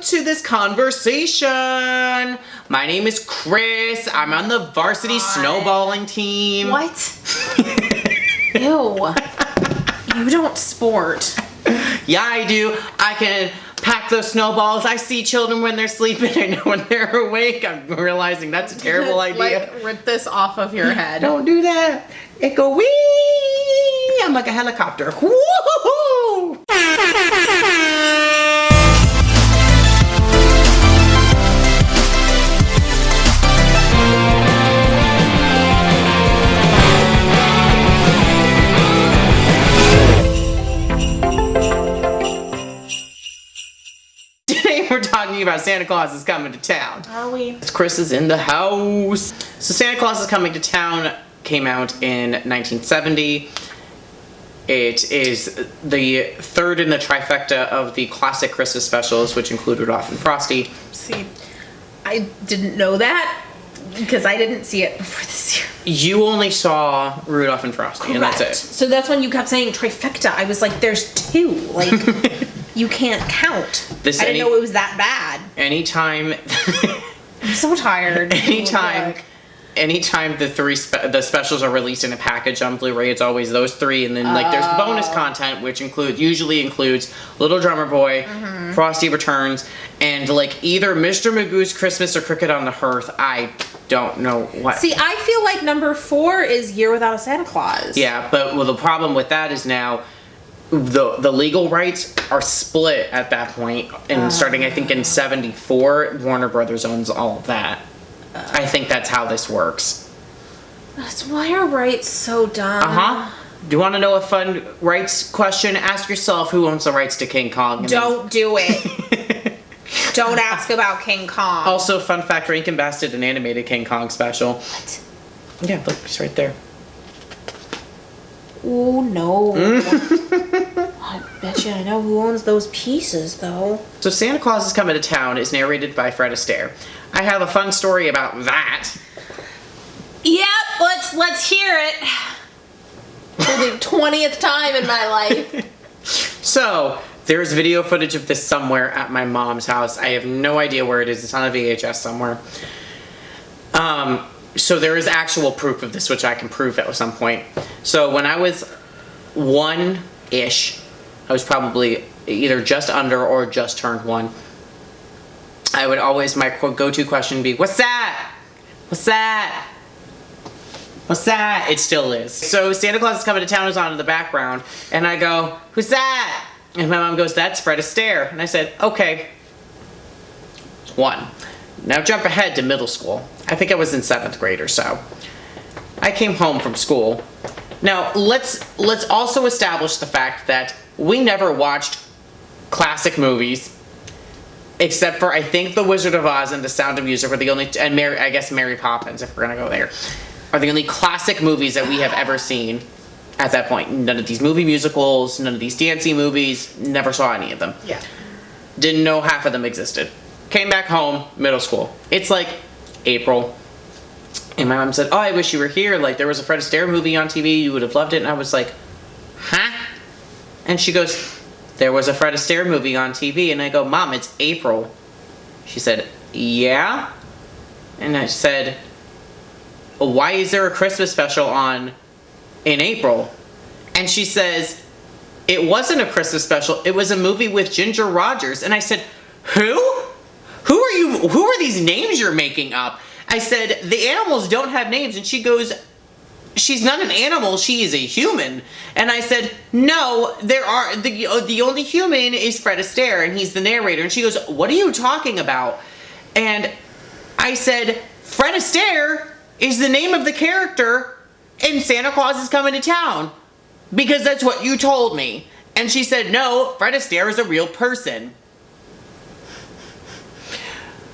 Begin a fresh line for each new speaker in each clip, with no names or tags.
to this conversation. My name is Chris. I'm on the varsity snowballing team.
What? Ew. You don't sport.
Yeah, I do. I can pack those snowballs. I see children when they're sleeping. I know when they're awake. I'm realizing that's a terrible idea.
Like, rip this off of your head.
Don't do that. It go wee. I'm like a helicopter. Woo-hoo-hoo. We're talking about Santa Claus is coming to town.
Are we?
Chris is in the house. So Santa Claus is coming to town came out in 1970. It is the third in the trifecta of the classic Christmas specials, which include Rudolph and Frosty.
See, I didn't know that because I didn't see it before this year.
You only saw Rudolph and Frosty,
Correct.
and that's it.
So that's when you kept saying trifecta. I was like, there's two. Like, you can't count. I didn't know it was that bad.
Anytime.
I'm so tired.
Anytime the specials are released in a package on Blu-ray, it's always those three, and then like there's bonus content, which usually includes Little Drummer Boy, Frosty Returns, and like either Mr. Magoo's Christmas or Cricket on the Hearth. I don't know what.
See, I feel like number 4 is Year Without a Santa Claus.
Yeah, but the problem with that is now the legal rights are split at that point, and starting I think in '74, Warner Brothers owns all of that. I think that's how this works.
That's why our rights so dumb.
Do you want to know a fun rights question? Ask yourself who owns the rights to King Kong.
Don't do it. Don't ask about King Kong.
Also, fun fact, Rankin Bass did an animated King Kong special.
What?
Yeah, look, it's right there.
Oh, no. I bet you I know who owns those pieces, though.
So Santa Claus is Coming to Town is narrated by Fred Astaire. I have a fun story about that.
Yep, let's hear it. For the 20th time in my life.
So, there's video footage of this somewhere at my mom's house. I have no idea where it is. It's on a VHS somewhere. So there is actual proof of this, which I can prove at some point. So when I was 1-ish, I was probably either just under or just turned 1. I would always, my go-to question be, what's that? What's that? What's that? It still is. So Santa Claus is Coming to Town is on in the background, and I go, who's that? And my mom goes, that's Fred Astaire. And I said, okay. 1. Now jump ahead to middle school. I think I was in 7th grade or so. I came home from school. Now, let's also establish the fact that we never watched classic movies, except for, I think, The Wizard of Oz and The Sound of Music were the only, and Mary Poppins, if we're gonna go there, are the only classic movies that we have ever seen at that point. None of these movie musicals, none of these dancey movies, never saw any of them.
Yeah.
Didn't know half of them existed. Came back home, middle school. It's like April. And my mom said, oh, I wish you were here. Like, there was a Fred Astaire movie on TV. You would have loved it. And I was like, huh? And she goes, there was a Fred Astaire movie on TV. And I go, Mom, it's April. She said, yeah? And I said, why is there a Christmas special on in April? And she says, it wasn't a Christmas special. It was a movie with Ginger Rogers. And I said, who? Who are you? Who are these names you're making up? I said, the animals don't have names. And she goes, she's not an animal, she is a human. And I said, no, there are, the only human is Fred Astaire, and he's the narrator. And she goes, what are you talking about? And I said, Fred Astaire is the name of the character in Santa Claus is Coming to Town, because that's what you told me. And she said, no, Fred Astaire is a real person.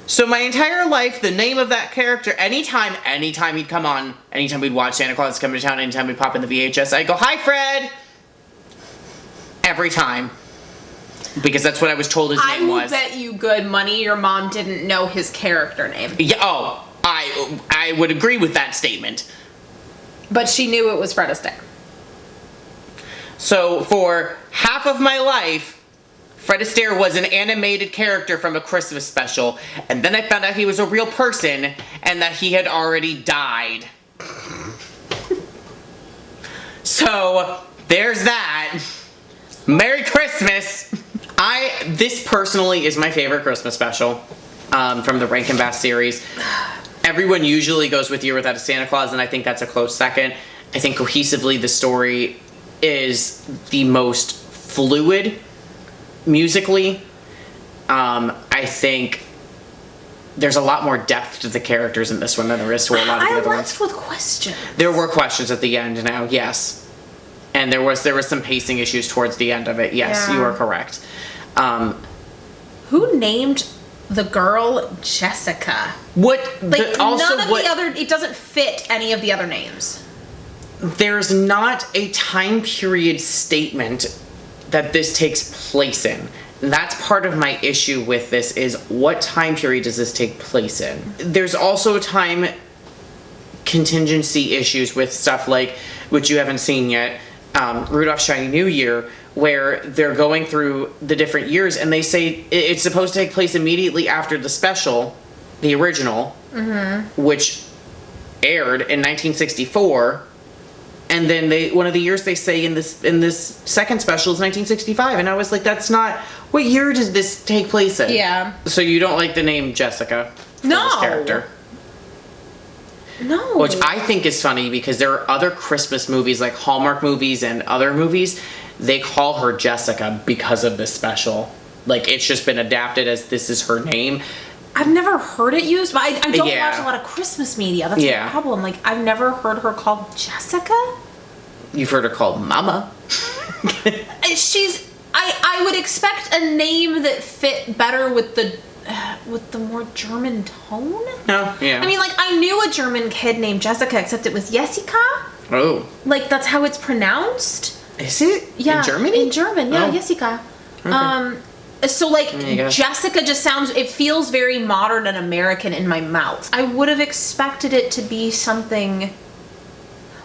So my entire life, the name of that character, anytime he'd come on, anytime we'd watch Santa Claus is Coming to Town, anytime we'd pop in the VHS, I'd go, hi, Fred! Every time. Because that's what I was told his name was.
I bet you good money your mom didn't know his character name.
Yeah, oh, I would agree with that statement.
But she knew it was Fred Astaire.
So for half of my life, Fred Astaire was an animated character from a Christmas special, and then I found out he was a real person and that he had already died. So, there's that. Merry Christmas! This personally is my favorite Christmas special from the Rankin Bass series. Everyone usually goes with Year Without a Santa Claus, and I think that's a close second. I think cohesively the story is the most fluid musically. I think there's a lot more depth to the characters in this one than there is to a lot of the other ones.
I left with questions.
There were questions at the end now, yes. And there was some pacing issues towards the end of it. Yes, you are correct.
Who named the girl Jessica? It doesn't fit any of the other names.
There's not a time period statement that this takes place in. And that's part of my issue with this is what time period does this take place in? There's also time contingency issues with stuff like, which you haven't seen yet, Rudolph's Shiny New Year, where they're going through the different years and they say it's supposed to take place immediately after the special, the original, which aired in 1964. And then one of the years they say in this second special is 1965, and I was like, that's not, what year does this take place in?
Yeah.
So you don't like the name Jessica for this character?
No.
Which I think is funny because there are other Christmas movies, like Hallmark movies and other movies, they call her Jessica because of this special. Like, it's just been adapted as this is her name.
I've never heard it used, but I don't watch a lot of Christmas media. That's the problem. Like, I've never heard her called Jessica.
You've heard her called Mama.
I would expect a name that fit better with the more German tone.
No, yeah.
I mean, like, I knew a German kid named Jessica, except it was Jessica.
Oh.
Like, that's how it's pronounced.
Is it?
Yeah.
In Germany?
In German, yeah, Jessica.
Okay.
So, like, Jessica just it feels very modern and American in my mouth. I would have expected it to be something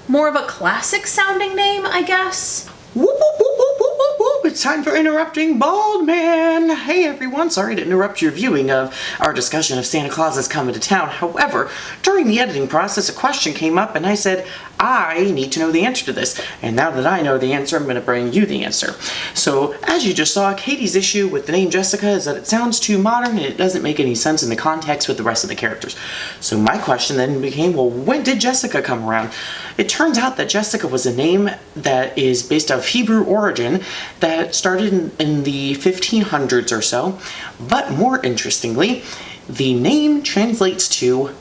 more of a classic sounding name, I guess.
Whoop, whoop, whoop, whoop, whoop, whoop, whoop. It's time for Interrupting Bald Man. Hey everyone, sorry to interrupt your viewing of our discussion of Santa Claus is Coming to Town. However, during the editing process, a question came up and I said, I need to know the answer to this. And now that I know the answer, I'm going to bring you the answer. So, as you just saw, Katie's issue with the name Jessica is that it sounds too modern and it doesn't make any sense in the context with the rest of the characters. So my question then became, well, when did Jessica come around? It turns out that Jessica was a name that is based off Hebrew origin that started in the 1500s or so. But more interestingly, the name translates to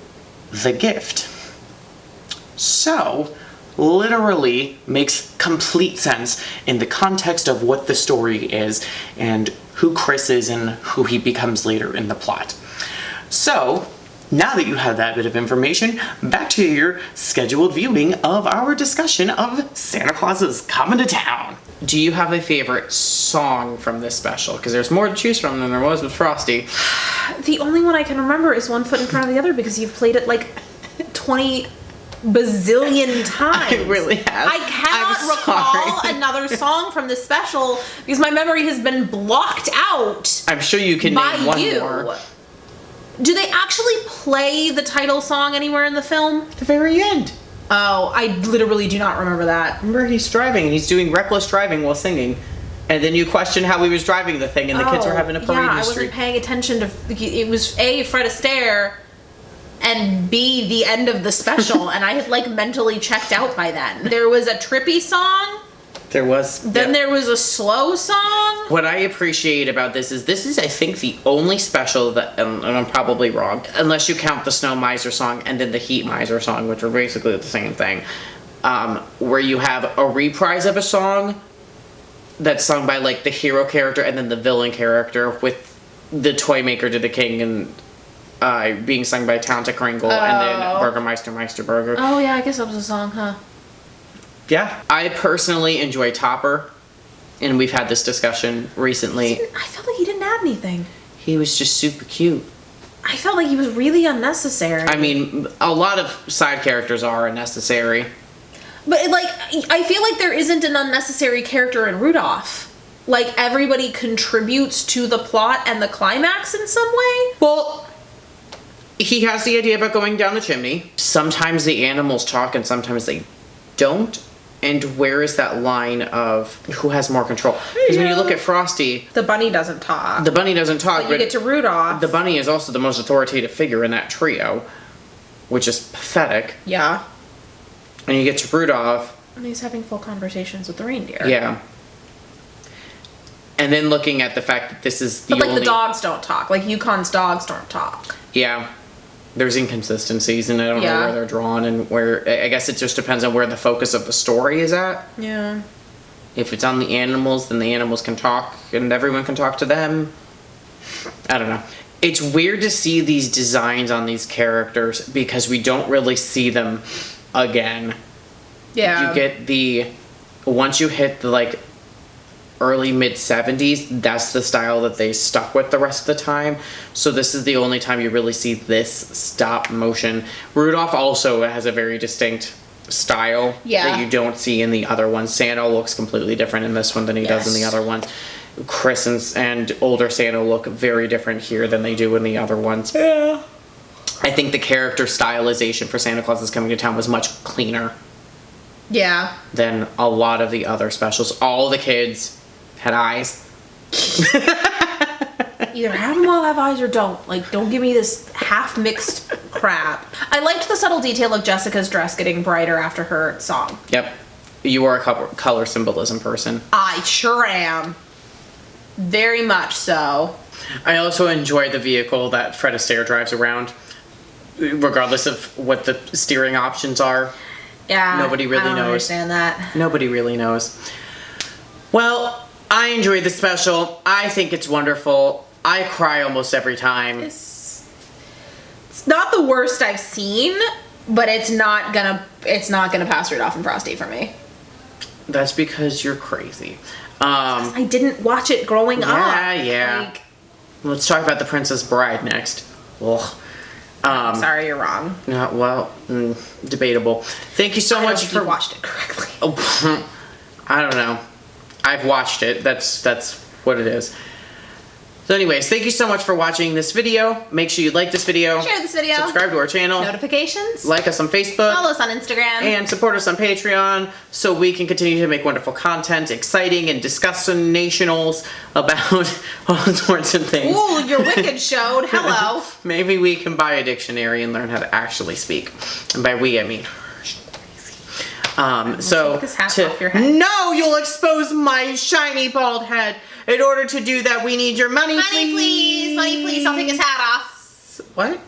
the gift. So, literally makes complete sense in the context of what the story is and who Chris is and who he becomes later in the plot. So, now that you have that bit of information, back to your scheduled viewing of our discussion of Santa Claus is Coming to Town. Do you have a favorite song from this special? Because there's more to choose from than there was with Frosty.
The only one I can remember is One Foot in Front of the Other because you've played it like 20 bazillion times.
I really have.
I cannot recall another song from this special because my memory has been blocked out.
I'm sure you can name one more.
Do they actually play the title song anywhere in the film?
At the very end.
Oh, I literally do not remember that.
Remember, he's driving and he's doing reckless driving while singing. And then you question how he was driving the thing and the kids are having a parade in the
I
street.
wasn't paying attention to... It was A, Fred Astaire, and B, the end of the special, and I had, like, mentally checked out by then. There was a trippy song.
There was.
Then there was a slow song.
What I appreciate about this is I think, the only special that, and I'm probably wrong, unless you count the Snow Miser song and then the Heat Miser song, which are basically the same thing, where you have a reprise of a song that's sung by, like, the hero character and then the villain character with the Toy Maker to the King and being sung by Tanta Kringle and then Burgermeister Meisterburger.
Oh, yeah, I guess that was a song, huh?
Yeah. I personally enjoy Topper, and we've had this discussion recently.
I felt like he didn't add anything.
He was just super cute.
I felt like he was really unnecessary.
I mean, a lot of side characters are unnecessary.
But, like, I feel like there isn't an unnecessary character in Rudolph. like everybody contributes to the plot and the climax in some way.
Well, he has the idea about going down the chimney. Sometimes the animals talk and sometimes they don't. And where is that line of who has more control? Because when you look at Frosty,
the bunny doesn't talk.
The bunny doesn't talk,
but you get to Rudolph.
The bunny is also the most authoritative figure in that trio, which is pathetic.
Yeah.
And you get to Rudolph.
And he's having full conversations with the reindeer.
Yeah. And then looking at the fact that this is the
the dogs don't talk. Like, Yukon's dogs don't talk.
Yeah. There's inconsistencies, and I don't know where they're drawn, and where, I guess it just depends on where the focus of the story is at.
Yeah.
If it's on the animals, then the animals can talk, and everyone can talk to them. I don't know. It's weird to see these designs on these characters, because we don't really see them again.
Yeah.
You get once you hit the, like, early mid-70s, that's the style that they stuck with the rest of the time. So this is the only time you really see this stop motion. Rudolph also has a very distinct style that you don't see in the other ones. Santa looks completely different in this one than he does in the other ones. Chris and older Santa look very different here than they do in the other ones. Yeah. I think the character stylization for Santa Claus is Coming to Town was much cleaner.
Yeah.
Than a lot of the other specials. All the kids had eyes.
Either have them all have eyes or don't. Like, don't give me this half-mixed crap. I liked the subtle detail of Jessica's dress getting brighter after her song.
Yep. You are a color symbolism person.
I sure am. Very much so.
I also enjoy the vehicle that Fred Astaire drives around, regardless of what the steering options are.
Yeah.
Nobody really knows.
I don't understand that.
Nobody really knows. Well, I enjoyed the special. I think it's wonderful. I cry almost every time.
It's not the worst I've seen, but it's not gonna pass Rudolph and Frosty for me.
That's because you're crazy.
I didn't watch it growing up.
Yeah. Like, let's talk about The Princess Bride next. Ugh.
Sorry, you're wrong.
No, well, debatable. Thank you so much for
watched it correctly.
Oh, I don't know. I've watched it. That's what it is. So anyways, thank you so much for watching this video. Make sure you like this video.
Share this video.
Subscribe to our channel.
Notifications.
Like us on Facebook.
Follow us on Instagram.
And support us on Patreon so we can continue to make wonderful content, exciting and discussionationals about all sorts of things.
Ooh, your Wicked showed. Hello.
Maybe we can buy a dictionary and learn how to actually speak. And by we, I mean so
take this hat off your head.
No, you'll expose my shiny bald head. In order to do that, we need your money,
Money, please. Money, please. I'll take his hat off.
What?